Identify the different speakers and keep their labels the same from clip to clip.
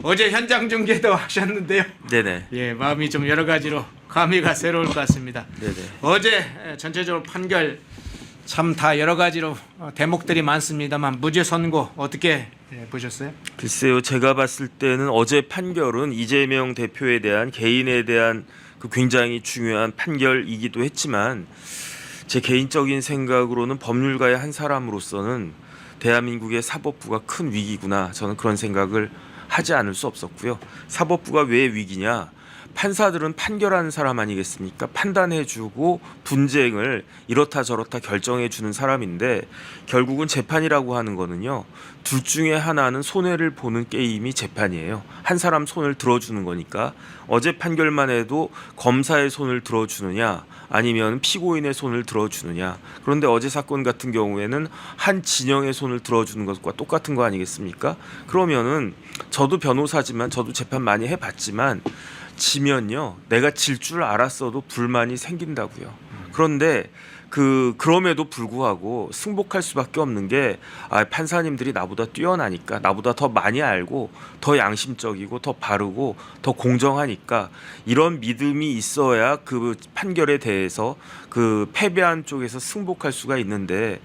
Speaker 1: 어제 현장 중계도 하셨는데요.
Speaker 2: 네네.
Speaker 1: 예, 마음이 좀 여러 가지로 감회가 새로울 것 같습니다.
Speaker 2: 네네.
Speaker 1: 어제 전체적으로 판결 참 다 여러 가지로 대목들이 많습니다만 무죄 선고 어떻게 보셨어요?
Speaker 2: 글쎄요, 제가 봤을 때는 어제 판결은 이재명 대표에 대한 개인에 대한 그 굉장히 중요한 판결이기도 했지만 제 개인적인 생각으로는 법률가의 한 사람으로서는 대한민국의 사법부가 큰 위기구나, 저는 그런 생각을 하지 않을 수 없었고요. 사법부가 왜 위기냐? 판사들은 판결하는 사람 아니겠습니까? 판단해주고 분쟁을 이렇다 저렇다 결정해주는 사람인데 결국은 재판이라고 하는 거는요, 둘 중에 하나는 손해를 보는 게임이 재판이에요. 한 사람 손을 들어주는 거니까. 어제 판결만 해도 검사의 손을 들어주느냐 아니면 피고인의 손을 들어주느냐. 그런데 어제 사건 같은 경우에는 한 진영의 손을 들어주는 것과 똑같은 거 아니겠습니까? 그러면은 저도 변호사지만 저도 재판 많이 해봤지만 지면요, 내가 질 줄 알았어도 불만이 생긴다고요. 그런데 그럼에도 불구하고 승복할 수밖에 없는 게 판사님들이 나보다 뛰어나니까, 나보다 더 많이 알고 더 양심적이고 더 바르고 더 공정하니까 이런 믿음이 있어야 그 판결에 대해서 그 패배한 쪽에서 승복할 수가 있는데,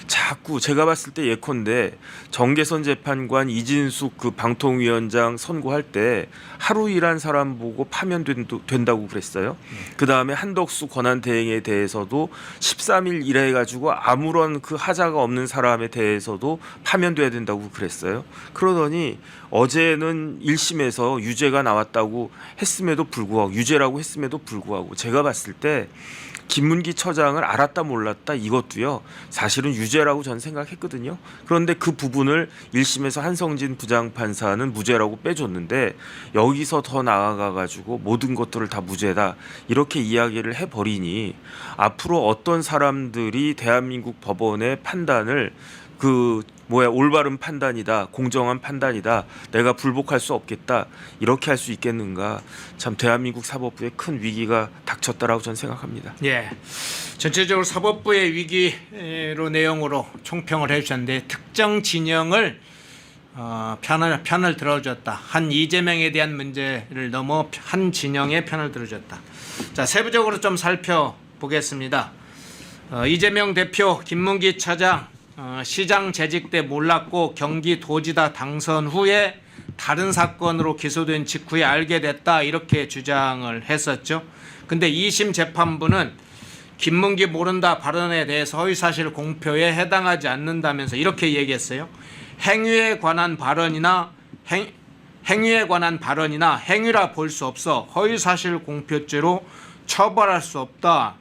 Speaker 2: 자꾸 제가 봤을 때 예컨대 정계선 재판관 이진숙 그 방통위원장 선고할 때 하루 일한 사람 보고 파면된다고 그랬어요. 그 다음에 한덕수 권한대행에 대해서도 13일 일해가지고 아무런 그 하자가 없는 사람에 대해서도 파면돼야 된다고 그랬어요. 그러더니 어제는 1심에서 유죄가 나왔다고 했음에도 불구하고, 유죄라고 했음에도 불구하고 제가 봤을 때 김문기 처장을 알았다 몰랐다 이것도요, 사실은 유죄라고 저는 생각했거든요. 그런데 그 부분을 1심에서 한성진 부장판사는 무죄라고 빼줬는데 여기서 더 나아가가지고 모든 것들을 다 무죄다 이렇게 이야기를 해버리니 앞으로 어떤 사람들이 대한민국 법원의 판단을 올바른 판단이다, 공정한 판단이다, 내가 불복할 수 없겠다 이렇게 할 수 있겠는가. 참 대한민국 사법부에 큰 위기가 닥쳤다라고 저는 생각합니다.
Speaker 1: 예, 전체적으로 사법부의 위기로 내용으로 총평을 해주셨는데 특정 진영을 편을 들어줬다. 한 이재명에 대한 문제를 넘어 한 진영의 편을 들어줬다. 자, 세부적으로 좀 살펴보겠습니다. 이재명 대표, 김문기 차장 시장 재직 때 몰랐고 경기도지사 당선 후에 다른 사건으로 기소된 직후에 알게 됐다 이렇게 주장을 했었죠. 근데 2심 재판부는 김문기 모른다 발언에 대해서 허위사실 공표에 해당하지 않는다면서 이렇게 얘기했어요. 행위에 관한 발언이나 행위라 볼 수 없어 허위사실 공표죄로 처벌할 수 없다.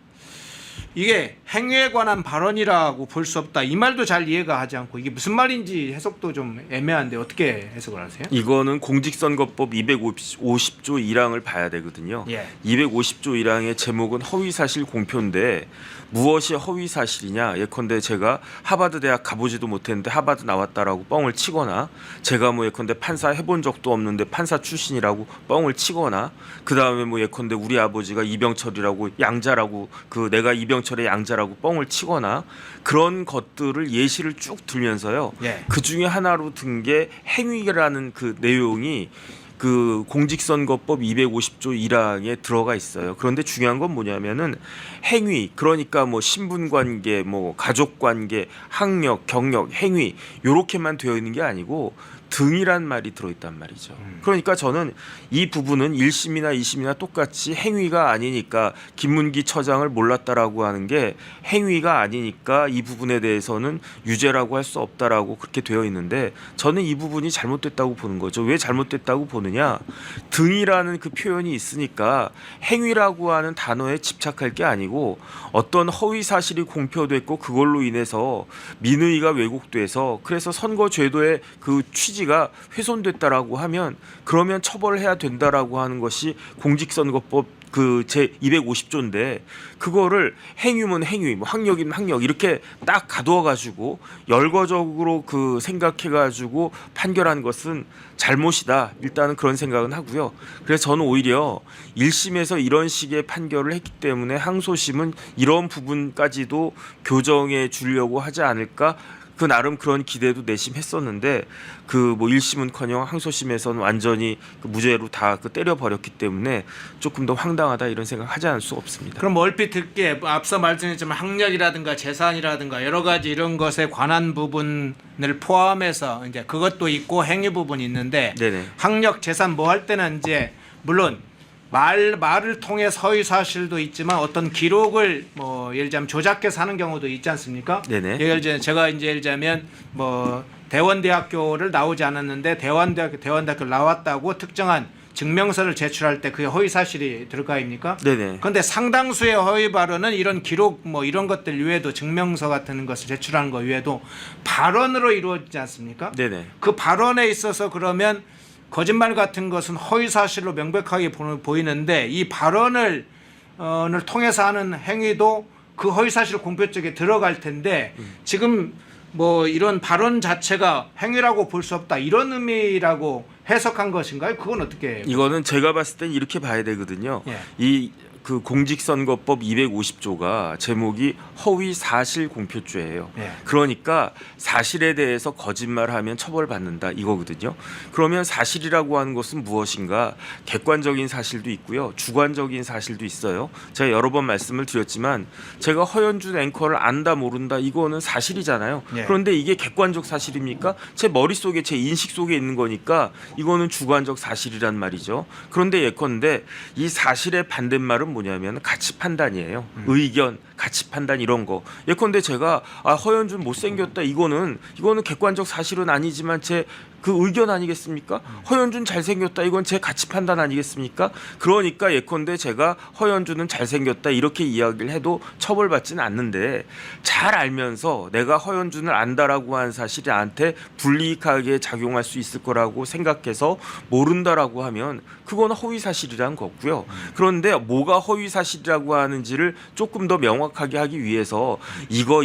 Speaker 1: 이게 행위에 관한 발언이라고 볼 수 없다, 이 말도 잘 이해가 하지 않고 이게 무슨 말인지 해석도 좀 애매한데 어떻게 해석을 하세요?
Speaker 2: 이거는 공직선거법 250조 1항을 봐야 되거든요.
Speaker 1: 예.
Speaker 2: 250조 1항의 제목은 허위사실 공표인데 무엇이 허위사실이냐, 예컨대 제가 하버드 대학 가보지도 못했는데 하버드 나왔다라고 뻥을 치거나, 제가 예컨대 판사 해본 적도 없는데 판사 출신이라고 뻥을 치거나, 그 다음에 예컨대 우리 아버지가 이병철이라고 양자라고 내가 이병철의 양자라고 뻥을 치거나, 그런 것들을 예시를 쭉 들면서요.
Speaker 1: 예.
Speaker 2: 그 중에 하나로 든 게 행위라는 그 내용이 그 공직선거법 250조 1항에 들어가 있어요. 그런데 중요한 건 뭐냐면은 행위, 그러니까 신분관계, 가족관계, 학력, 경력, 행위 요렇게만 되어 있는 게 아니고 등이란 말이 들어있단 말이죠. 그러니까 저는 이 부분은 1심이나 2심이나 똑같이 행위가 아니니까, 김문기 처장을 몰랐다라고 하는 게 행위가 아니니까 이 부분에 대해서는 유죄라고 할 수 없다라고 그렇게 되어 있는데, 저는 이 부분이 잘못됐다고 보는 거죠. 왜 잘못됐다고 보느냐, 등이라는 그 표현이 있으니까 행위라고 하는 단어에 집착할 게 아니고 어떤 허위 사실이 공표됐고 그걸로 인해서 민의가 왜곡돼서 그래서 선거제도의 그 취지가 훼손됐다라고 하면 그러면 처벌해야 된다라고 하는 것이 공직선거법 제 250조인데, 그거를 행위면 행위, 학력이면 학력 이렇게 딱 가두어 가지고 열거적으로 생각해 가지고 판결한 것은 잘못이다, 일단은 그런 생각은 하고요. 그래서 저는 오히려 1심에서 이런 식의 판결을 했기 때문에 항소심은 이런 부분까지도 교정해 주려고 하지 않을까 그 나름 그런 기대도 내심했었는데 그 뭐 1심은커녕 항소심에서는 완전히 그 무죄로 다 그 때려 버렸기 때문에 조금 더 황당하다 이런 생각 하지 않을 수 없습니다.
Speaker 1: 그럼 얼핏 듣기에 앞서 말씀했지만 학력이라든가 재산이라든가 여러 가지 이런 것에 관한 부분을 포함해서 이제 그것도 있고 행위 부분이 있는데
Speaker 2: 네네.
Speaker 1: 학력, 재산 뭐 할 때는 이제 물론 말을 통해 서의 사실도 있지만 어떤 기록을 뭐 예를 들자면 조작해서 하는 경우도 있지 않습니까?
Speaker 2: 네네.
Speaker 1: 예를 들면 제가 이제 예를 들자면 뭐 대원대학교를 나오지 않았는데 대원대학교 나왔다고 특정한 증명서를 제출할 때 그게 허위 사실이 들 거 아닙니까?
Speaker 2: 네네.
Speaker 1: 그런데 상당수의 허위 발언은 이런 기록 뭐 이런 것들 외에도 증명서 같은 것을 제출하는 것 외에도 발언으로 이루어지지 않습니까?
Speaker 2: 네네.
Speaker 1: 그 발언에 있어서 그러면 거짓말 같은 것은 허위 사실로 명백하게 보이는데 이 발언을 통해서 하는 행위도 그 허위 사실 공표 쪽에 들어갈 텐데 지금 뭐 이런 발언 자체가 행위라고 볼 수 없다 이런 의미라고 해석한 것인가요? 그건 어떻게 해요?
Speaker 2: 이거는 제가 봤을 땐 이렇게 봐야 되거든요.
Speaker 1: 예.
Speaker 2: 이 그 공직선거법 250조가 제목이 허위 사실 공표죄예요.
Speaker 1: 예.
Speaker 2: 그러니까 사실에 대해서 거짓말하면 처벌받는다 이거거든요. 그러면 사실이라고 하는 것은 무엇인가? 객관적인 사실도 있고요, 주관적인 사실도 있어요. 제가 여러 번 말씀을 드렸지만 제가 허연준 앵커를 안다 모른다 이거는 사실이잖아요.
Speaker 1: 예.
Speaker 2: 그런데 이게 객관적 사실입니까? 제 머릿속에 제 인식 속에 있는 거니까 이거는 주관적 사실이란 말이죠. 그런데 예컨대 이 사실의 반대말은 뭐냐면 가치 판단이에요. 의견, 가치 판단 이런 거. 예컨대 제가 허연준 못생겼다 이거는 객관적 사실은 아니지만 제 그 의견 아니겠습니까? 허연준 잘생겼다 이건 제 가치 판단 아니겠습니까? 그러니까 예컨대 제가 허연준은 잘생겼다 이렇게 이야기를 해도 처벌받지는 않는데 잘 알면서 내가 허연준을 안다라고 한 사실이 나한테 불이익하게 작용할 수 있을 거라고 생각해서 모른다라고 하면 그건 허위 사실이란 거고요. 그런데 뭐가 허위 사실이라고 하는지를 조금 더 명확하게 하기 위해서 이거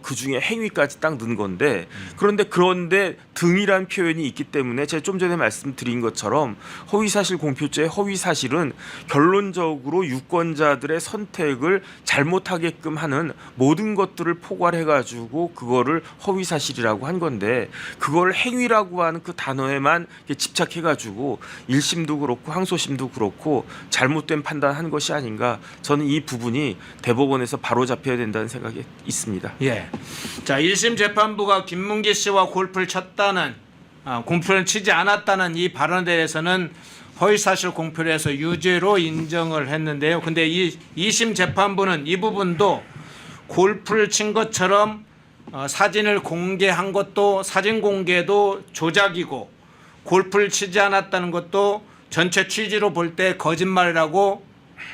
Speaker 2: 그 중에 행위까지 딱 넣은 건데 그런데 등이란 표현이 있기 때문에 제가 좀 전에 말씀드린 것처럼 허위사실 공표죄의 허위사실은 결론적으로 유권자들의 선택을 잘못하게끔 하는 모든 것들을 포괄해가지고 그거를 허위사실이라고 한 건데 그걸 행위라고 하는 그 단어에만 집착해가지고 1심도 그렇고 항소심도 그렇고 잘못된 판단한 것이 아닌가 저는 이 부분이 대법원에서 바로잡혀야 된다는 생각이 있습니다.
Speaker 1: 예. 자, 1심 재판부가 김문기 씨와 골프를 쳤다는 공표를 치지 않았다는 이 발언에 대해서는 허위사실 공표를 해서 유죄로 인정을 했는데요. 근데 이 2심 재판부는 이 부분도 골프를 친 것처럼 사진을 공개한 것도 사진 공개도 조작이고 골프를 치지 않았다는 것도 전체 취지로 볼 때 거짓말이라고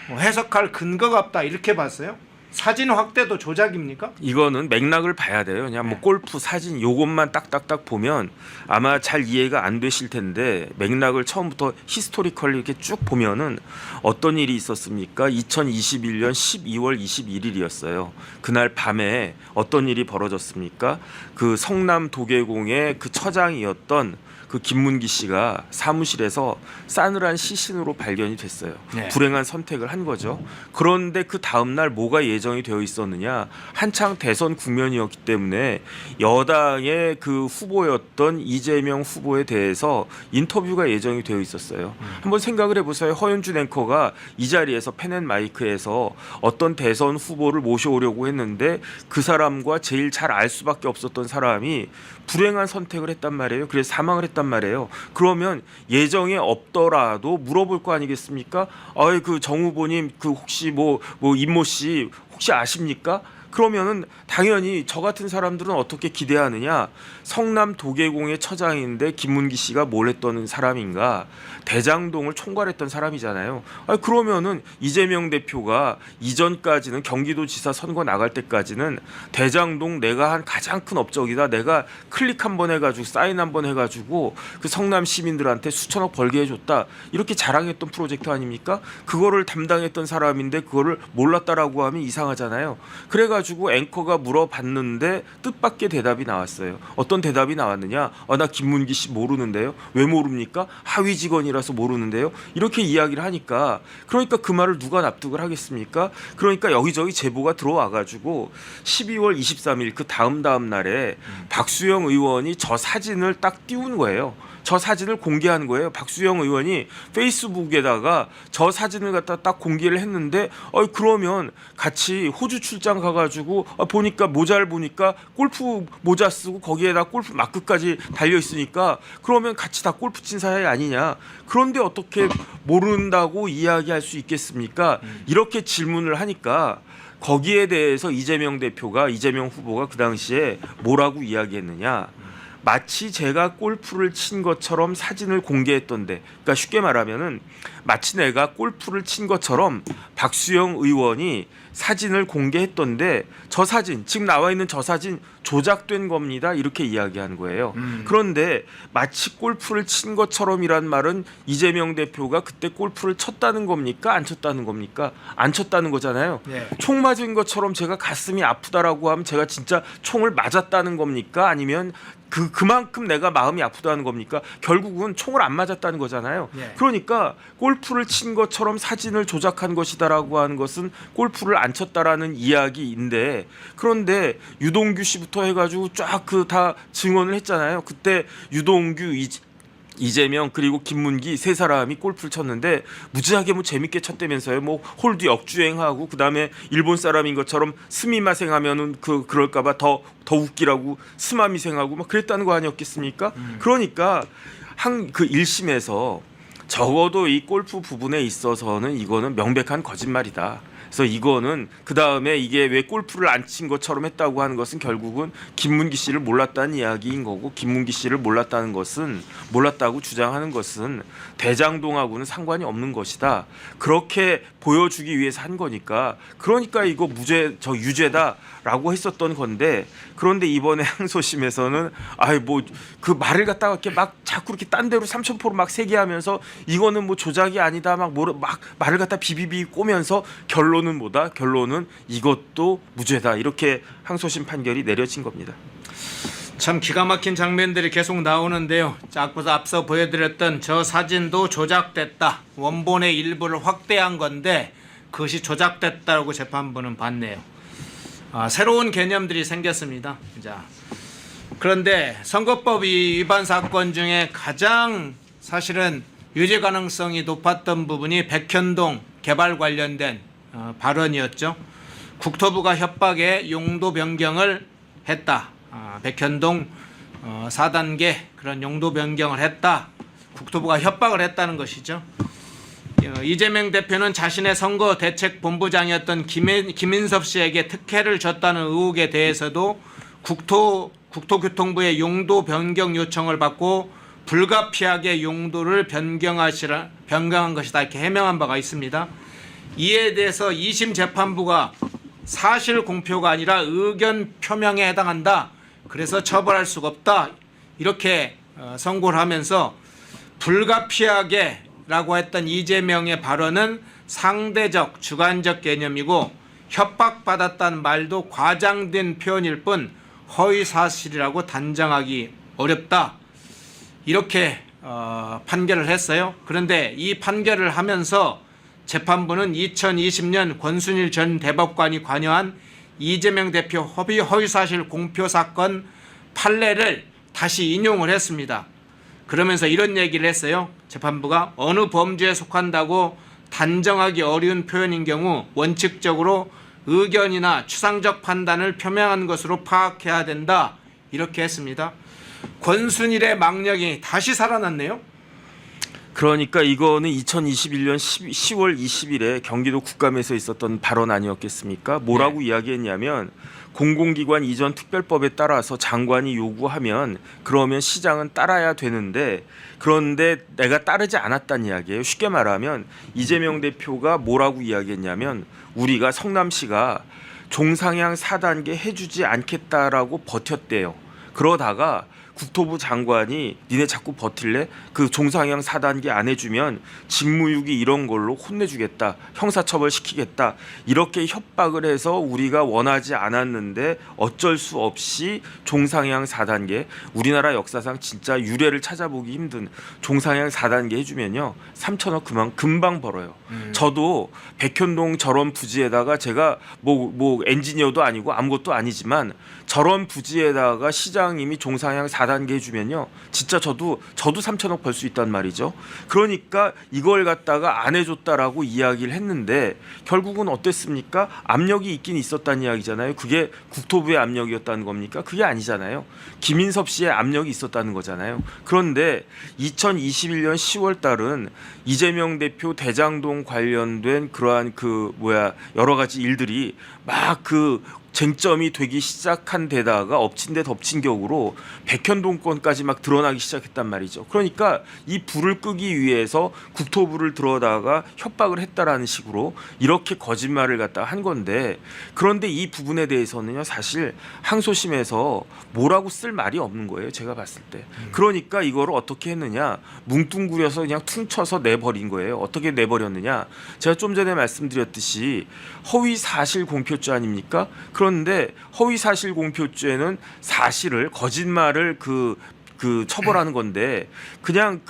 Speaker 1: 해석할 근거가 없다 이렇게 봤어요. 사진 확대도 조작입니까?
Speaker 2: 이거는 맥락을 봐야 돼요. 그냥 뭐 골프 사진 요것만 딱딱딱 보면 아마 잘 이해가 안 되실 텐데 맥락을 처음부터 히스토리컬리 이렇게 쭉 보면은 어떤 일이 있었습니까? 2021년 12월 21일이었어요. 그날 밤에 어떤 일이 벌어졌습니까? 그 성남 도계공의 그 처장이었던 그 김문기 씨가 사무실에서 싸늘한 시신으로 발견이 됐어요.
Speaker 1: 네.
Speaker 2: 불행한 선택을 한 거죠. 그런데 그 다음 날 뭐가 예정이 되어 있었느냐? 한창 대선 국면이었기 때문에 여당의 그 후보였던 이재명 후보에 대해서 인터뷰가 예정이 되어 있었어요. 한번 생각을 해보세요. 허연준 앵커가 이 자리에서 펜앤마이크에서 어떤 대선 후보를 모셔오려고 했는데 그 사람과 제일 잘 알 수밖에 없었던 사람이 불행한 선택을 했단 말이에요. 그래서 사망을 했단 말이에요. 그러면 예정에 없더라도 물어볼 거 아니겠습니까? 그 정 후보님 그 혹시 뭐 임모 씨 혹시 아십니까? 그러면은 당연히 저 같은 사람들은 어떻게 기대하느냐? 성남 도계공의 처장인데 김문기 씨가 뭘 했던 사람인가? 대장동을 총괄했던 사람이잖아요. 그러면은 이재명 대표가 이전까지는 경기도지사 선거 나갈 때까지는 대장동 내가 한 가장 큰 업적이다. 내가 클릭 한번 해가지고 사인 한번 해가지고 그 성남 시민들한테 수천억 벌게 해줬다. 이렇게 자랑했던 프로젝트 아닙니까? 그거를 담당했던 사람인데 그거를 몰랐다라고 하면 이상하잖아요. 그래가 해가지고 앵커가 물어봤는데 뜻밖의 대답이 나왔어요. 어떤 대답이 나왔느냐? 나 김문기 씨 모르는데요. 왜 모릅니까? 하위 직원이라서 모르는데요. 이렇게 이야기를 하니까 그러니까 그 말을 누가 납득을 하겠습니까? 그러니까 여기저기 제보가 들어와가지고 12월 23일 그 다음 날에 박수영 의원이 저 사진을 딱 띄운 거예요. 저 사진을 공개한 거예요. 박수영 의원이 페이스북에다가 저 사진을 갖다 딱 공개를 했는데 그러면 같이 호주 출장 가가지고 보니까 모자를 보니까 골프 모자 쓰고 거기에다 골프 마크까지 달려 있으니까 그러면 같이 다 골프 친 사이 아니냐. 그런데 어떻게 모른다고 이야기할 수 있겠습니까? 이렇게 질문을 하니까 거기에 대해서 이재명 후보가 그 당시에 뭐라고 이야기했느냐. 마치 제가 골프를 친 것처럼 사진을 공개했던데, 그러니까 쉽게 말하면은 마치 내가 골프를 친 것처럼 박수영 의원이 사진을 공개했던데 저 사진, 지금 나와 있는 저 사진 조작된 겁니다. 이렇게 이야기한 거예요. 그런데 마치 골프를 친 것처럼이란 말은 이재명 대표가 그때 골프를 쳤다는 겁니까? 안 쳤다는 겁니까? 안 쳤다는 거잖아요.
Speaker 1: 네.
Speaker 2: 총 맞은 것처럼 제가 가슴이 아프다라고 하면 제가 진짜 총을 맞았다는 겁니까? 아니면 그만큼 내가 마음이 아프다는 겁니까? 결국은 총을 안 맞았다는 거잖아요.
Speaker 1: 네.
Speaker 2: 그러니까 골프를 친 것처럼 사진을 조작한 것이다라고 하는 것은 골프를 안 쳤다라는 이야기인데, 그런데 유동규 씨부터 해가지고 쫙 다 증언을 했잖아요. 그때 유동규, 이재명 그리고 김문기 세 사람이 골프를 쳤는데 무지하게 재밌게 쳤다면서요. 홀도 역주행하고 그다음에 일본 사람인 것처럼 스미마생하면은 그럴까봐 더 웃기라고 스마미생하고 막 그랬다는 거 아니었겠습니까? 그러니까 그 1심에서 적어도 이 골프 부분에 있어서는 이거는 명백한 거짓말이다. 그래서 이거는 그 다음에 이게 왜 골프를 안 친 것처럼 했다고 하는 것은 결국은 김문기 씨를 몰랐다는 이야기인 거고, 김문기 씨를 몰랐다고 주장하는 것은 대장동하고는 상관이 없는 것이다. 그렇게 보여주기 위해서 한 거니까, 그러니까 이거 유죄다라고 했었던 건데, 그런데 이번에 항소심에서는 그 말을 갖다가 이렇게 막 자꾸 이렇게 딴 데로 삼천포로 막 세게하면서 이거는 조작이 아니다 막 말을 갖다 비비비 꼬면서 결론은 뭐다? 결론은 이것도 무죄다. 이렇게 항소심 판결이 내려진 겁니다.
Speaker 1: 참 기가 막힌 장면들이 계속 나오는데요. 앞서 보여드렸던 저 사진도 조작됐다. 원본의 일부를 확대한 건데 그것이 조작됐다고 재판부는 봤네요. 새로운 개념들이 생겼습니다. 자, 그런데 선거법 위반 사건 중에 가장 사실은 유죄 가능성이 높았던 부분이 백현동 개발 관련된 발언이었죠. 국토부가 협박에 용도 변경을 했다. 백현동 4단계 그런 용도 변경을 했다. 국토부가 협박을 했다는 것이죠. 이재명 대표는 자신의 선거 대책 본부장이었던 김인섭 씨에게 특혜를 줬다는 의혹에 대해서도 국토교통부의 용도 변경 요청을 받고 불가피하게 용도를 변경한 것이다. 이렇게 해명한 바가 있습니다. 이에 대해서 2심 재판부가 사실 공표가 아니라 의견 표명에 해당한다. 그래서 처벌할 수가 없다. 이렇게 선고를 하면서 불가피하게 라고 했던 이재명의 발언은 상대적, 주관적 개념이고 협박받았다는 말도 과장된 표현일 뿐 허위사실이라고 단정하기 어렵다. 이렇게 판결을 했어요. 그런데 이 판결을 하면서 재판부는 2020년 권순일 전 대법관이 관여한 이재명 대표 허위사실 공표 사건 판례를 다시 인용을 했습니다. 그러면서 이런 얘기를 했어요. 재판부가 어느 범죄에 속한다고 단정하기 어려운 표현인 경우 원칙적으로 의견이나 추상적 판단을 표명한 것으로 파악해야 된다. 이렇게 했습니다. 권순일의 망령이 다시 살아났네요.
Speaker 2: 그러니까 이거는 2021년 10월 20일에 경기도 국감에서 있었던 발언 아니었겠습니까? 뭐라고 이야기했냐면 공공기관 이전 특별법에 따라서 장관이 요구하면 그러면 시장은 따라야 되는데 그런데 내가 따르지 않았다는 이야기예요. 쉽게 말하면 이재명 대표가 뭐라고 이야기했냐면 우리가 성남시가 종상향 4단계 해주지 않겠다라고 버텼대요. 그러다가 국토부 장관이 니네 자꾸 버틸래? 그 종상향 4단계 안 해주면 직무유기 이런 걸로 혼내주겠다. 형사처벌 시키겠다. 이렇게 협박을 해서 우리가 원하지 않았는데 어쩔 수 없이 종상향 4단계, 우리나라 역사상 진짜 유례를 찾아보기 힘든 종상향 4단계 해주면요 3천억 금방 벌어요. 저도 백현동 저런 부지에다가 제가 뭐 엔지니어도 아니고 아무것도 아니지만 저런 부지에다가 시장님이 종상향 4단계 해주면요 진짜 저도 3천억 벌 수 있단 말이죠. 그러니까 이걸 갖다가 안 해줬다라고 이야기를 했는데 결국은 어땠습니까? 압력이 있긴 있었다는 이야기잖아요. 그게 국토부의 압력이었다는 겁니까? 그게 아니잖아요. 김인섭 씨의 압력이 있었다는 거잖아요. 그런데 2021년 10월 달은 이재명 대표 대장동 관련된 그러한 여러 가지 일들이 막 쟁점이 되기 시작한 데다가 엎친 데 덮친 격으로 백현동 건까지 막 드러나기 시작했단 말이죠. 그러니까 이 불을 끄기 위해서 국토부를 들어다가 협박을 했다라는 식으로 이렇게 거짓말을 갖다가 한 건데, 그런데 이 부분에 대해서는요 사실 항소심에서 뭐라고 쓸 말이 없는 거예요. 제가 봤을 때. 그러니까 이거를 어떻게 했느냐, 뭉뚱그려서 그냥 퉁쳐서 내버린 거예요. 어떻게 내버렸느냐, 제가 좀 전에 말씀드렸듯이 허위 사실 공표죄 아닙니까? 그런데 허위 사실 공표죄는 사실을, 거짓말을 처벌하는 건데, 그냥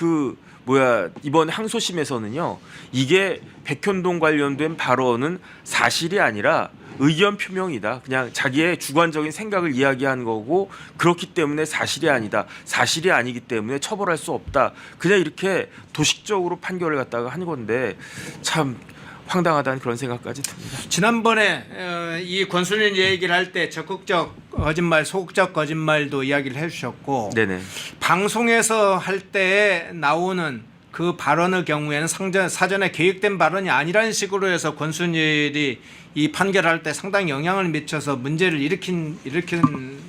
Speaker 2: 이번 항소심에서는요 이게 백현동 관련된 발언은 사실이 아니라 의견 표명이다. 그냥 자기의 주관적인 생각을 이야기한 거고, 그렇기 때문에 사실이 아니다. 사실이 아니기 때문에 처벌할 수 없다. 그냥 이렇게 도식적으로 판결을 갖다가 한 건데 참 황당하다는 그런 생각까지 듭니다.
Speaker 1: 지난번에 이 권순일 얘기를 할 때 적극적 거짓말, 소극적 거짓말도 이야기를 해주셨고,
Speaker 2: 네네.
Speaker 1: 방송에서 할 때 나오는 그 발언의 경우에는 사전에 계획된 발언이 아니라는 식으로 해서 권순일이 이 판결할 때 상당히 영향을 미쳐서 문제를 일으킨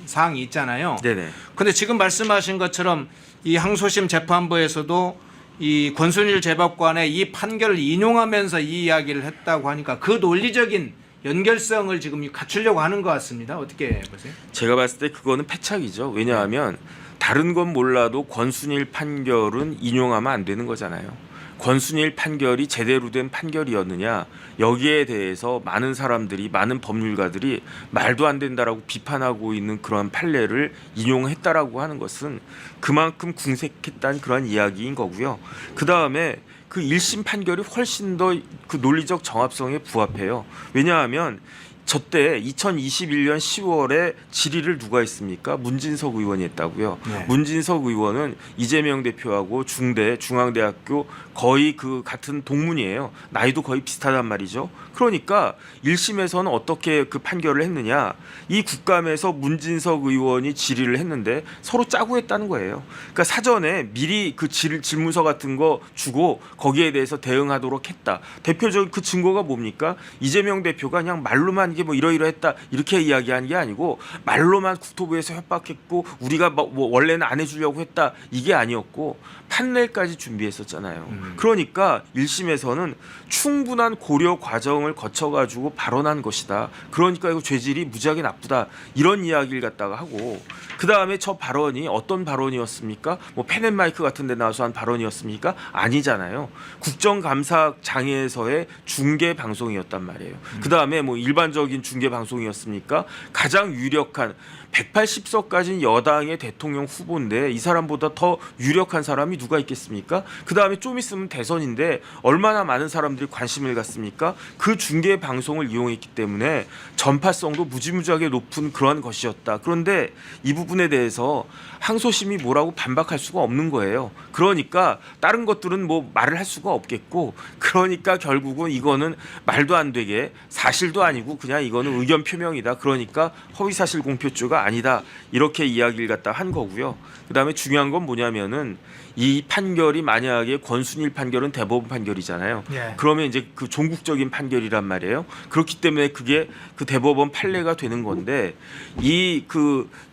Speaker 1: 사항이 있잖아요.
Speaker 2: 네네.
Speaker 1: 그런데 지금 말씀하신 것처럼 이 항소심 재판부에서도 이 권순일 재법관의 이 판결을 인용하면서 이 이야기를 했다고 하니까 그 논리적인 연결성을 지금 갖추려고 하는 것 같습니다. 어떻게 보세요?
Speaker 2: 제가 봤을 때 그거는 패착이죠. 왜냐하면 다른 건 몰라도 권순일 판결은 인용하면 안 되는 거잖아요. 권순일 판결이 제대로 된 판결이었느냐, 여기에 대해서 많은 사람들이, 많은 법률가들이 말도 안 된다라고 비판하고 있는 그런 판례를 인용했다라고 하는 것은 그만큼 궁색했다는 그런 이야기인 거고요. 그 다음에 그 1심 판결이 훨씬 더 그 논리적 정합성에 부합해요. 왜냐하면 저때 2021년 10월에 질의를 누가 했습니까? 문진석 의원이 했다고요.
Speaker 1: 네.
Speaker 2: 문진석 의원은 이재명 대표하고 중앙대학교 거의 같은 동문이에요. 나이도 거의 비슷하단 말이죠. 그러니까 1심에서는 어떻게 그 판결을 했느냐, 이 국감에서 문진석 의원이 질의를 했는데 서로 짜고 했다는 거예요. 그러니까 사전에 미리 그 질문서 같은 거 주고 거기에 대해서 대응하도록 했다. 대표적인 그 증거가 뭡니까? 이재명 대표가 그냥 말로만 이게 이러이러했다 이렇게 이야기한 게 아니고, 말로만 국토부에서 협박했고 우리가 원래는 안 해주려고 했다 이게 아니었고, 판례까지 준비했었잖아요. 그러니까 1심에서는 충분한 고려 과정을 거쳐가지고 발언한 것이다. 그러니까 이거 죄질이 무지하게 나쁘다 이런 이야기를 갖다가 하고, 그 다음에 저 발언이 어떤 발언이었습니까? 펜앤마이크 같은 데 나와서 한 발언이었습니까? 아니잖아요. 국정감사장에서의 중계 방송이었단 말이에요. 그 다음에 일반적인 중계 방송이었습니까? 가장 유력한 180석 가진 여당의 대통령 후보인데 이 사람보다 더 유력한 사람이 누가 있겠습니까? 그 다음에 좀 있으면 대선인데 얼마나 많은 사람들이 관심을 갖습니까? 그 중계 방송을 이용했기 때문에 전파성도 무지무지하게 높은 그런 것이었다. 그런데 이 부분에 대해서 항소심이 뭐라고 반박할 수가 없는 거예요. 그러니까 다른 것들은 말을 할 수가 없겠고, 그러니까 결국은 이거는 말도 안 되게 사실도 아니고 그냥 이거는 의견 표명이다. 그러니까 허위사실 공표죄가 아니다. 이렇게 이야기를 갖다 한 거고요. 그다음에 중요한 건 뭐냐면은 이 판결이 만약에 권순일 판결은 대법원 판결이잖아요.
Speaker 1: 예.
Speaker 2: 그러면 이제 그 종국적인 판결이란 말이에요. 그렇기 때문에 그게 그 대법원 판례가 되는 건데, 이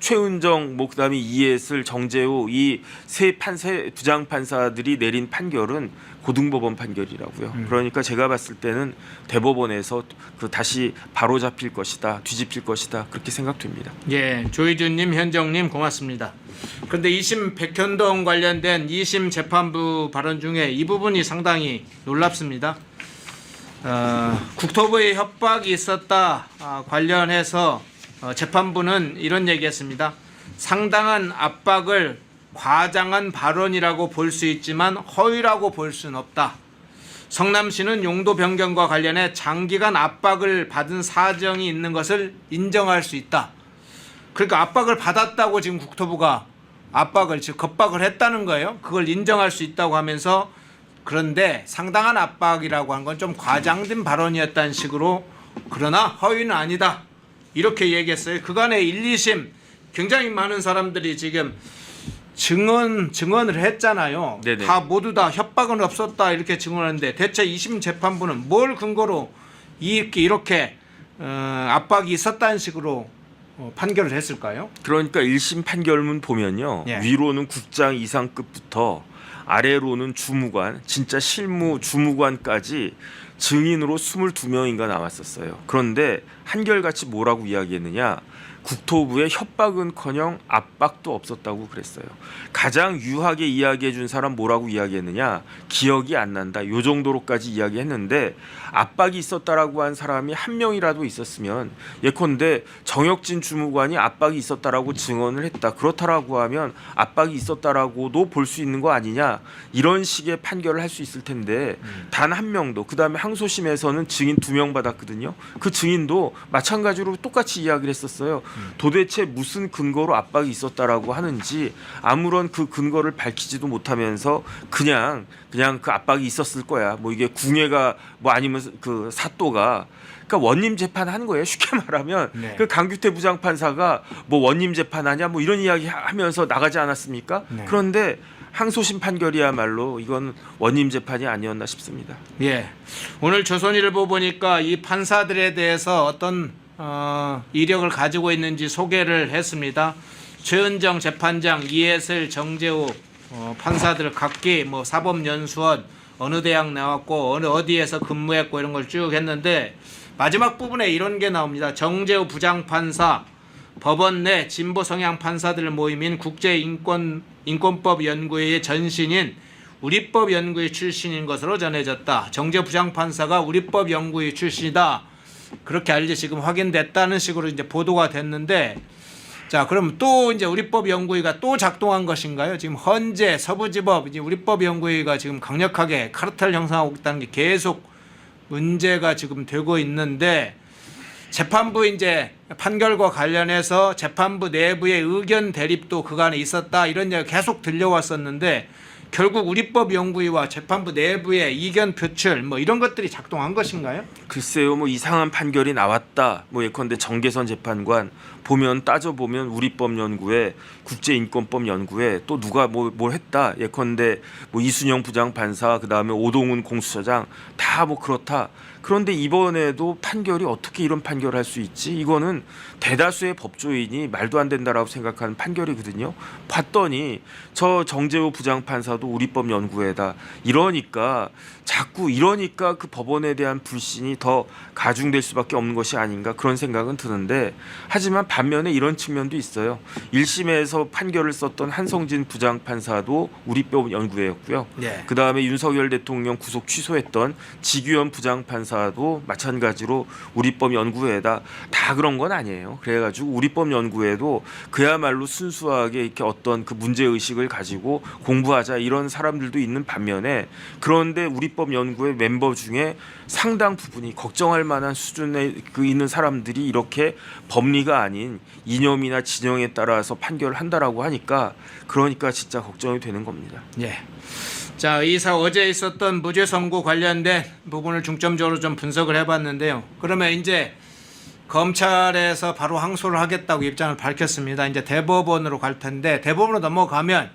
Speaker 2: 최은정 그다음에 이해슬, 정재호 이 세 부장 판사들이 내린 판결은 고등법원 판결이라고요. 그러니까 제가 봤을 때는 대법원에서 다시 바로 잡힐 것이다, 뒤집힐 것이다 그렇게 생각됩니다.
Speaker 1: 예, 조희준님, 현정님 고맙습니다. 그런데 2심 백현동 관련된 2심 재판부 발언 중에 이 부분이 상당히 놀랍습니다. 국토부의 협박이 있었다 관련해서 재판부는 이런 얘기했습니다. 상당한 압박을 과장한 발언이라고 볼 수 있지만 허위라고 볼 수는 없다. 성남시는 용도 변경과 관련해 장기간 압박을 받은 사정이 있는 것을 인정할 수 있다. 그러니까 압박을 받았다고 지금 국토부가 즉 겁박을 했다는 거예요. 그걸 인정할 수 있다고 하면서 그런데 상당한 압박이라고 한 건 좀 과장된 발언이었다는 식으로 그러나 허위는 아니다. 이렇게 얘기했어요. 그간에 1, 2심 굉장히 많은 사람들이 지금 증언을 했잖아요.
Speaker 2: 네네.
Speaker 1: 다 모두 다 협박은 없었다 이렇게 증언하는데 대체 2심 재판부는 뭘 근거로 이렇게 압박이 있었다는 식으로 판결을 했을까요?
Speaker 2: 그러니까 1심 판결문 보면요.
Speaker 1: 예.
Speaker 2: 위로는 국장 이상급부터 아래로는 주무관, 진짜 실무 주무관까지 증인으로 22명인가 나왔었어요. 그런데 한결같이 뭐라고 이야기했느냐? 국토부의 협박은커녕 압박도 없었다고 그랬어요. 가장 유하게 이야기해 준 사람 뭐라고 이야기했느냐? 기억이 안 난다. 요 정도로까지 이야기했는데 압박이 있었다라고 한 사람이 한 명이라도 있었으면 예컨대 정혁진 주무관이 압박이 있었다라고 증언을 했다. 그렇다라고 하면 압박이 있었다라고도 볼 수 있는 거 아니냐? 이런 식의 판결을 할 수 있을 텐데 단 한 명도 그다음에 항소심에서는 증인 2명 받았거든요. 그 증인도 마찬가지로 똑같이 이야기를 했었어요. 도대체 무슨 근거로 압박이 있었다라고 하는지 아무런 그 근거를 밝히지도 못하면서 그냥 그 압박이 있었을 거야. 뭐 이게 궁예가 뭐 아니면 그 사또가 그러니까 원님 재판하는 거예요. 쉽게 말하면
Speaker 1: 네.
Speaker 2: 그 강규태 부장판사가 뭐 원님 재판하냐 뭐 이런 이야기 하면서 나가지 않았습니까?
Speaker 1: 네.
Speaker 2: 그런데 항소심 판결이야말로 이건 원님 재판이 아니었나 싶습니다.
Speaker 1: 예. 오늘 조선일보 보니까 이 판사들에 대해서 어떤 이력을 가지고 있는지 소개를 했습니다. 최은정 재판장, 이해슬, 정재우 판사들 각기 뭐 사법연수원 어느 대학 나왔고 어디에서 근무했고 이런 걸 쭉 했는데 마지막 부분에 이런 게 나옵니다. 정재우 부장판사, 법원 내 진보 성향 판사들 모임인 국제인권법 연구회의 전신인 우리법 연구회 출신인 것으로 전해졌다. 정재우 부장판사가 우리법 연구회 출신이다. 그렇게 알지 지금 확인됐다는 식으로 이제 보도가 됐는데, 자 그럼 또 이제 우리법 연구회가 또 작동한 것인가요? 지금 헌재 서부지법 이제 우리법 연구회가 지금 강력하게 카르텔 형성하고 있다는 게 계속 문제가 지금 되고 있는데, 재판부 이제 판결과 관련해서 재판부 내부의 의견 대립도 그간에 있었다 이런 얘기가 계속 들려왔었는데 결국 우리법 연구위와 재판부 내부의 이견 표출 뭐 이런 것들이 작동한 것인가요?
Speaker 2: 글쎄요, 뭐 이상한 판결이 나왔다. 뭐 예컨대 정계선 재판관 보면 따져보면 우리법 연구회, 국제인권법 연구회 또 누가 뭘 했다. 예컨대 뭐 이순영 부장판사 그다음에 오동훈 공수처장 다 뭐 그렇다. 그런데 이번에도 판결이 어떻게 이런 판결을 할 수 있지? 이거는 대다수의 법조인이 말도 안 된다라고 생각하는 판결이거든요. 봤더니 저 정재호 부장판사도 우리법 연구회다. 이러니까 그 법원에 대한 불신이 더 가중될 수밖에 없는 것이 아닌가 그런 생각은 드는데, 하지만 반면에 이런 측면도 있어요. 1심에서 판결을 썼던 한성진 부장판사도 우리법 연구회였고요.
Speaker 1: 네.
Speaker 2: 그다음에 윤석열 대통령 구속 취소했던 지규현 부장판사도 마찬가지로 우리법 연구회다. 다 그런 건 아니에요. 그래가지고 우리법 연구회도 그야말로 순수하게 이렇게 어떤 그 문제 의식을 가지고 공부하자 이런 사람들도 있는 반면에, 그런데 우리법 연구회 멤버 중에 상당 부분이 걱정할 만한 수준에 있는 사람들이 이렇게 법리가 아닌 이념이나 진영에 따라서 판결을 한다라고 하니까 그러니까 진짜 걱정이 되는 겁니다.
Speaker 1: 예. 자, 이사 어제 있었던 무죄 선고 관련된 부분을 중점적으로 좀 분석을 해봤는데요. 그러면 이제 검찰에서 바로 항소를 하겠다고 입장을 밝혔습니다. 이제 대법원으로 갈 텐데 대법원으로 넘어가면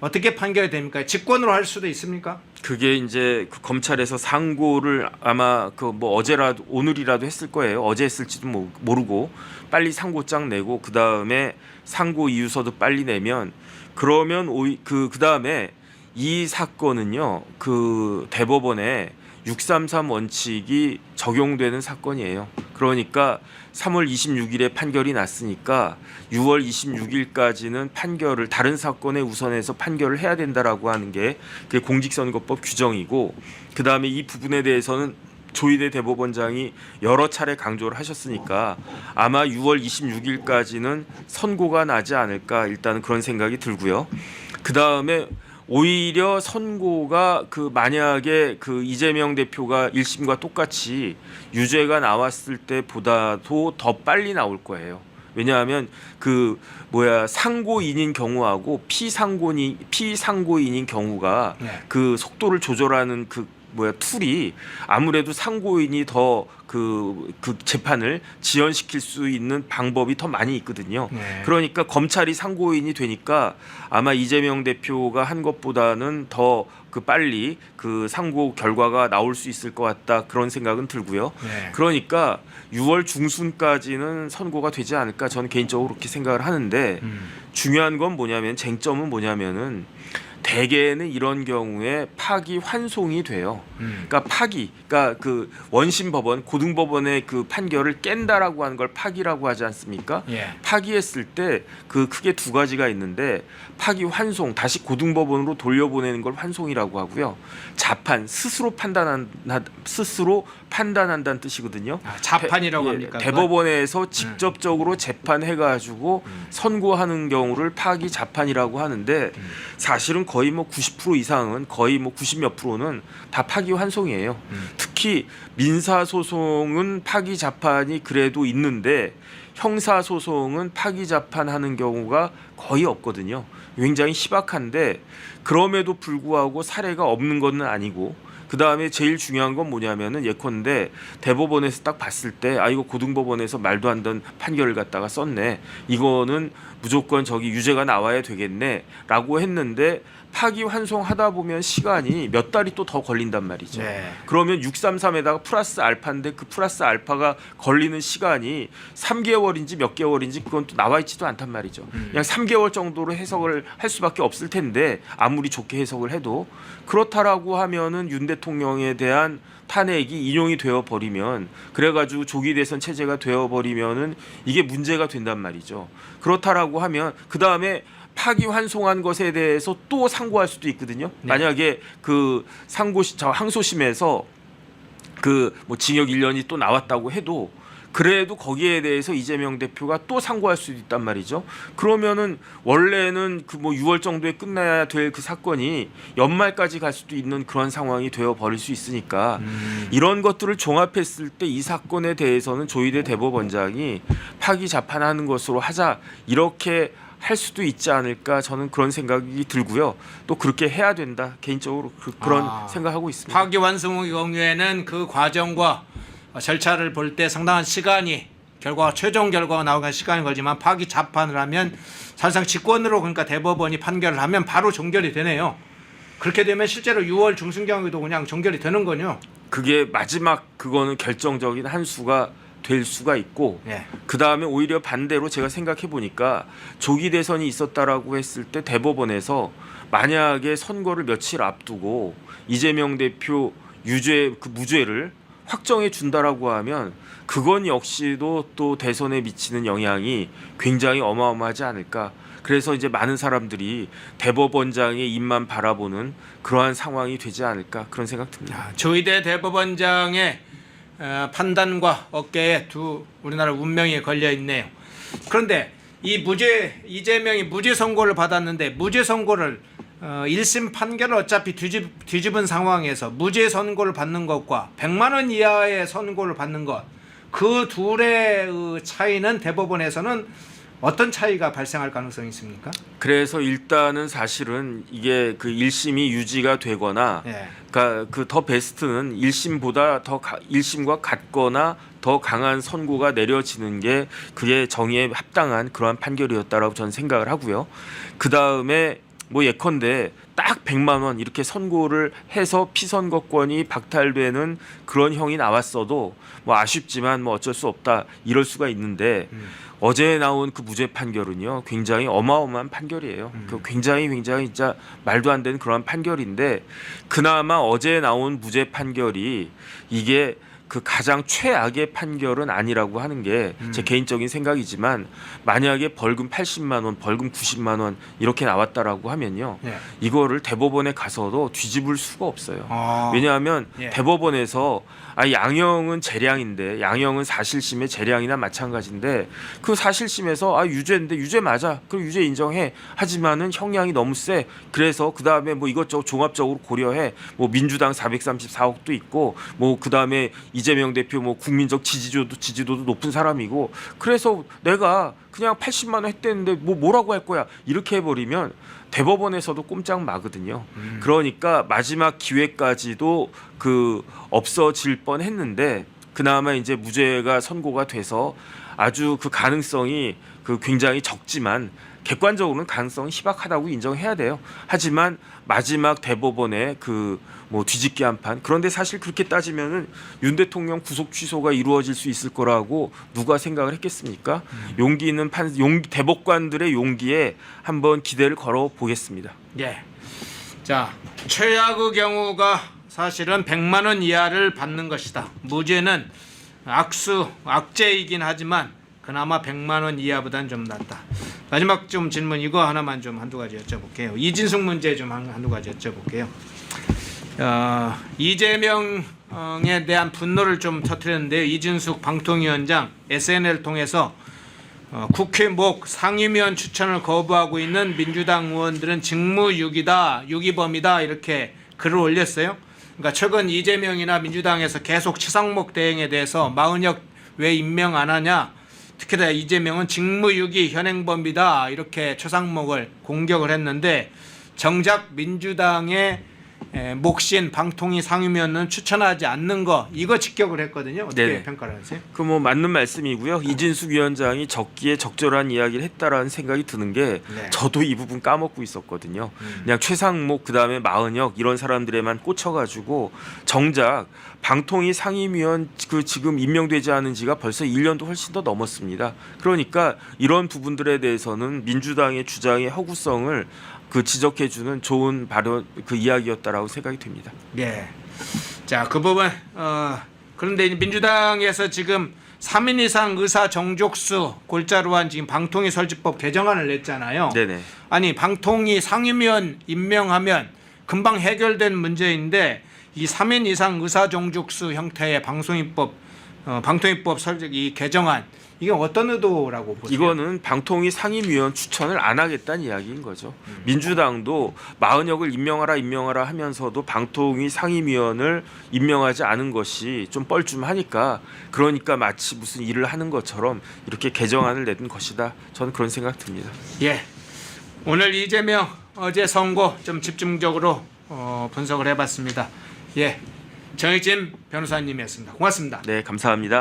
Speaker 1: 어떻게 판결이 됩니까? 직권으로 할 수도 있습니까?
Speaker 2: 그게 이제 그 검찰에서 상고를 아마 그 뭐 어제라도 오늘이라도 했을 거예요. 어제 했을지도 모르고 빨리 상고장 내고 그 다음에 상고 이유서도 빨리 내면, 그러면 그 다음에 이 사건은요 그 대법원에 633 원칙이 적용되는 사건이에요. 그러니까 3월 26일에 판결이 났으니까 6월 26일까지는 판결을 다른 사건에 우선해서 판결을 해야 된다라고 하는 게 그게 공직선거법 규정이고, 그다음에 이 부분에 대해서는 조희대 대법원장이 여러 차례 강조를 하셨으니까 아마 6월 26일까지는 선고가 나지 않을까, 일단은 그런 생각이 들고요. 그다음에 오히려 선고가 만약에 이재명 대표가 1심과 똑같이 유죄가 나왔을 때보다도 더 빨리 나올 거예요. 왜냐하면 상고인인 경우하고 피상고인인 경우가
Speaker 1: 네.
Speaker 2: 그 속도를 조절하는 툴이 아무래도 상고인이 더 재판을 지연시킬 수 있는 방법이 더 많이 있거든요.
Speaker 1: 네.
Speaker 2: 그러니까 검찰이 상고인이 되니까 아마 이재명 대표가 한 것보다는 더 빨리 상고 결과가 나올 수 있을 것 같다, 그런 생각은 들고요.
Speaker 1: 네.
Speaker 2: 그러니까 6월 중순까지는 선고가 되지 않을까, 저는 개인적으로 그렇게 생각을 하는데, 중요한 건 쟁점은 뭐냐면은 대개는 이런 경우에 파기 환송이 돼요. 그러니까 원심 법원, 고등법원의 판결을 깬다라고 하는 걸 파기라고 하지 않습니까?
Speaker 1: 예.
Speaker 2: 파기했을 때 크게 두 가지가 있는데, 파기 환송, 다시 고등법원으로 돌려보내는 걸 환송이라고 하고요. 자판, 스스로 판단한다는 뜻이거든요.
Speaker 1: 자판이라고 합니까?
Speaker 2: 대법원에서 직접적으로 재판해가지고 선고하는 경우를 파기 자판이라고 하는데, 사실은 거의 90% 이상은, 거의 90몇 프로는 다 파기 환송이에요. 특히 민사 소송은 파기 자판이 그래도 있는데 형사 소송은 파기 자판하는 경우가 거의 없거든요. 굉장히 희박한데, 그럼에도 불구하고 사례가 없는 건 아니고, 그 다음에 제일 중요한 건 뭐냐면은 예컨대 대법원에서 딱 봤을 때 이거 고등법원에서 말도 안 되는 판결을 갖다가 썼네, 이거는 무조건 유죄가 나와야 되겠네라고 했는데, 파기 환송하다 보면 시간이 몇 달이 또 더 걸린단 말이죠.
Speaker 1: 네.
Speaker 2: 그러면 633에다가 플러스 알파인데 그 플러스 알파가 걸리는 시간이 3개월인지 몇 개월인지 그건 또 나와 있지도 않단 말이죠. 그냥 3개월 정도로 해석을 할 수밖에 없을 텐데, 아무리 좋게 해석을 해도. 그렇다라고 하면은 윤 대통령에 대한 탄핵이 인용이 되어 버리면, 그래가지고 조기 대선 체제가 되어 버리면은 이게 문제가 된단 말이죠. 그렇다라고 하면 그 다음에 파기 환송한 것에 대해서 또 상고할 수도 있거든요.
Speaker 1: 네.
Speaker 2: 만약에 항소심에서 징역 1년이 또 나왔다고 해도, 그래도 거기에 대해서 이재명 대표가 또 상고할 수도 있단 말이죠. 그러면은 원래는 6월 정도에 끝나야 될 그 사건이 연말까지 갈 수도 있는 그런 상황이 되어 버릴 수 있으니까, 이런 것들을 종합했을 때 이 사건에 대해서는 조희대 대법원장이 파기 자판하는 것으로 하자, 이렇게 할 수도 있지 않을까, 저는 그런 생각이 들고요. 또 그렇게 해야 된다, 개인적으로 그런 생각하고 있습니다.
Speaker 1: 파기 환송의 경우에는 그 과정과 절차를 볼 때 상당한 시간이, 최종 결과가 나오기가 시간이 걸리지만, 파기 자판을 하면 사실상 직권으로, 그러니까 대법원이 판결을 하면 바로 종결이 되네요. 그렇게 되면 실제로 6월 중순 경우에도 그냥 종결이 되는 거죠.
Speaker 2: 그게 마지막 그거는 결정적인 한 수가 될 수가 있고,
Speaker 1: 예.
Speaker 2: 그 다음에 오히려 반대로 제가 생각해 보니까 조기 대선이 있었다라고 했을 때 대법원에서 만약에 선거를 며칠 앞두고 이재명 대표 무죄를 확정해 준다라고 하면, 그건 역시도 또 대선에 미치는 영향이 굉장히 어마어마하지 않을까. 그래서 이제 많은 사람들이 대법원장의 입만 바라보는 그러한 상황이 되지 않을까, 그런 생각 듭니다.
Speaker 1: 조희대 대법원장의 판단과 어깨에 우리나라 운명이 걸려 있네요. 그런데 이재명이 무죄 선고를 받았는데, 무죄 선고를 1심 판결을 어차피 뒤집은 상황에서 무죄 선고를 받는 것과 100만 원 이하의 선고를 받는 것, 그 둘의 차이는 대법원에서는 어떤 차이가 발생할 가능성이 있습니까?
Speaker 2: 그래서 일단은 사실은 이게 1심이 유지가 되거나,
Speaker 1: 예.
Speaker 2: 그러니까 더 베스트는 1심보다 1심과 같거나 더 강한 선고가 내려지는 게 그게 정의에 합당한 그러한 판결이었다라고 저는 생각을 하고요. 그 다음에 예컨대 딱 100만 원 이렇게 선고를 해서 피선거권이 박탈되는 그런 형이 나왔어도 아쉽지만 어쩔 수 없다, 이럴 수가 있는데, 어제 나온 그 무죄 판결은요, 굉장히 어마어마한 판결이에요. 굉장히 진짜 말도 안 되는 그런 판결인데, 그나마 어제 나온 무죄 판결이 이게 그 가장 최악의 판결은 아니라고 하는 게 제 개인적인 생각이지만 만약에 벌금 80만 원, 벌금 90만 원 이렇게 나왔다라고 하면요.
Speaker 1: 예.
Speaker 2: 이거를 대법원에 가서도 뒤집을 수가 없어요.
Speaker 1: 아.
Speaker 2: 왜냐하면
Speaker 1: 예.
Speaker 2: 대법원에서 양형은 재량인데 양형은 사실심의 재량이나 마찬가지인데 그 사실심에서 유죄인데 유죄 맞아. 그럼 유죄 인정해. 하지만은 형량이 너무 세. 그래서 그다음에 뭐 이것저것 종합적으로 고려해. 뭐 민주당 434억도 있고 뭐 그다음에 이재명 대표 뭐 국민적 지지도도 높은 사람이고 그래서 내가 그냥 80만 원 했대는데 뭐라고 할 거야. 이렇게 해버리면 대법원에서도 꼼짝 마거든요. 그러니까 마지막 기회까지도 그 없어질 뻔했는데 그나마 이제 무죄가 선고가 돼서 아주 그 가능성이 그 굉장히 적지만 객관적으로는 가능성이 희박하다고 인정해야 돼요. 하지만 마지막 대법원의 그 뭐 뒤집기 한 판. 그런데 사실 그렇게 따지면은 윤 대통령 구속 취소가 이루어질 수 있을 거라고 누가 생각을 했겠습니까? 용기 있는 대법관들의 용기에 한번 기대를 걸어 보겠습니다.
Speaker 1: 예. 자, 최악의 경우가 사실은 100만 원 이하를 받는 것이다. 무죄는 악죄이긴 하지만 그나마 100만 원 이하보다는 좀 낫다. 마지막 좀 질문 이거 하나만 좀 한두 가지 여쭤볼게요. 이진숙 문제 좀 한두 가지 여쭤볼게요. 이재명에 대한 분노를 좀 터뜨렸는데요. 이진숙 방통위원장 SNL 통해서 국회 목 상임위원 추천을 거부하고 있는 민주당 의원들은 직무유기다, 유기범이다 이렇게 글을 올렸어요. 그러니까 최근 이재명이나 민주당에서 계속 최상목 대행에 대해서 마은혁 왜 임명 안 하냐, 특히나 이재명은 직무유기 현행범이다 이렇게 최상목을 공격을 했는데 정작 민주당의 목신 방통위 상임위원은 추천하지 않는 거 이거 직격을 했거든요. 어떻게
Speaker 2: 네네.
Speaker 1: 평가를 하세요?
Speaker 2: 그 뭐 맞는 말씀이고요. 이진숙 위원장이 적기에 적절한 이야기를 했다라는 생각이 드는 게
Speaker 1: 네.
Speaker 2: 저도 이 부분 까먹고 있었거든요. 그냥 최상목 그다음에 마은혁 이런 사람들에만 꽂혀가지고 정작 방통위 상임위원 그 지금 임명되지 않은 지가 벌써 1년도 훨씬 더 넘었습니다. 그러니까 이런 부분들에 대해서는 민주당의 주장의 허구성을 그 지적해주는 좋은 발언 그 이야기였다라고 생각이 됩니다.
Speaker 1: 예. 자, 그 부분 그런데 민주당에서 지금 3인 이상 의사 정족수 골자로 한 지금 방통위 설치법 개정안을 냈잖아요.
Speaker 2: 네네.
Speaker 1: 아니 방통위 상임위원 임명하면 금방 해결된 문제인데 이 3인 이상 의사 정족수 형태의 방통위법 설치 이 개정안 이게 어떤 의도라고 보세요?
Speaker 2: 이거는 방통위 상임위원 추천을 안 하겠다는 이야기인 거죠. 민주당도 마은혁을 임명하라 하면서도 방통위 상임위원을 임명하지 않은 것이 좀 뻘쭘하니까 그러니까 마치 무슨 일을 하는 것처럼 이렇게 개정안을 내는 것이다. 저는 그런 생각 듭니다.
Speaker 1: 예. 오늘 이재명 어제 선고 좀 집중적으로 분석을 해봤습니다. 예. 정의진 변호사님이었습니다. 고맙습니다.
Speaker 2: 네, 감사합니다.